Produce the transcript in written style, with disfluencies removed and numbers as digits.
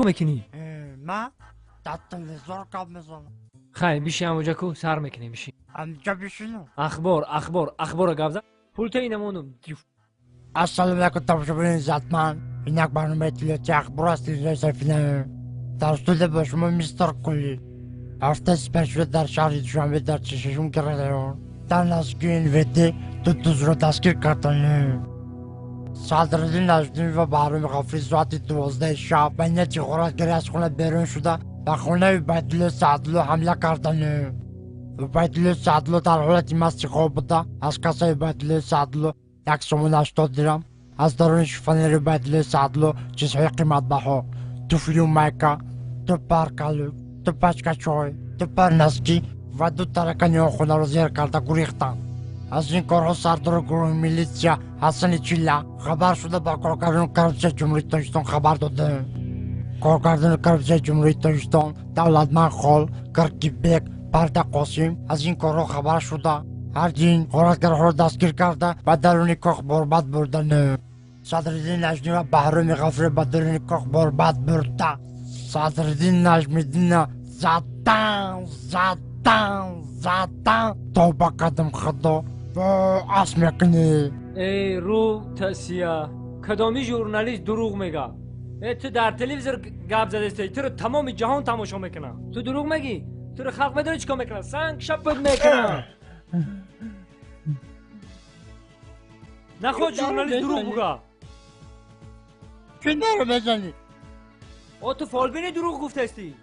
میکنی؟ من در تلویزیون کار میزنم. خیلی بیشی همونجا کو سر میکنی بیشی. همینجا بشینم. اخبار گابزا. پولتا اینمونم. السلام علیکم تماشاگران عزتمند. اینک برنامه تلویزیونی اخبار است رئیس فیلم توسط به شما میستر کلی. هفته سپشل در شهر دوشنبه در چششون کردن. در نزدیکی این ویدی دو دوست را دستگیر کردند. صدرالدین نجمی و بهرام غفوری ساعت 12 شب به نیت غارتگری از خانه بیرون شده و خانه عبیدالله سعدالله حمله کردند. عبیدالله سعدالله در حالت مست خواب بوده. از کاسه عبیدالله سعدالله 180 درم، از درون شوفانیر عبیدالله سعدالله چیزهای قیمت بها، توفیل میکا، دو پر کالو، دو پاچکا چای، دو پر نسکی و دو ترکانی خانه را زیر کرده گریختند. از این کارها سردار گروه میلیسیا حسن چیلا خبر شده با کارگردان کرپسه جمهوری تاجیکستان خبر داده. کارگردان کرپسه جمهوری تاجیکستان دولتمند خال کرکیبک پرده قاسم از این کارها خبر شده. هر دین غارتگرها را دستگیر کرده و درون کاخ برباد بردن. صدرالدین نجمی و بهرام غفوری به درون کاخ برباد برده. صدرالدین نجمیدین زدن تا با قدم خدا و اسم میکنی. ای رو تسیا کدامی ژورنالیست دروغ میگه؟ تو در تلویزیون گپ زدی تو رو تمام جهان تماشا میکنه. تو دروغ میگی؟ تو رو خلق میدونی چیکار میکنه؟ سنگ شپت میکنه. نخود ژورنالیست دروغ بگه. چه دارو بزنی؟ تو فالبینی دروغ گفته استی.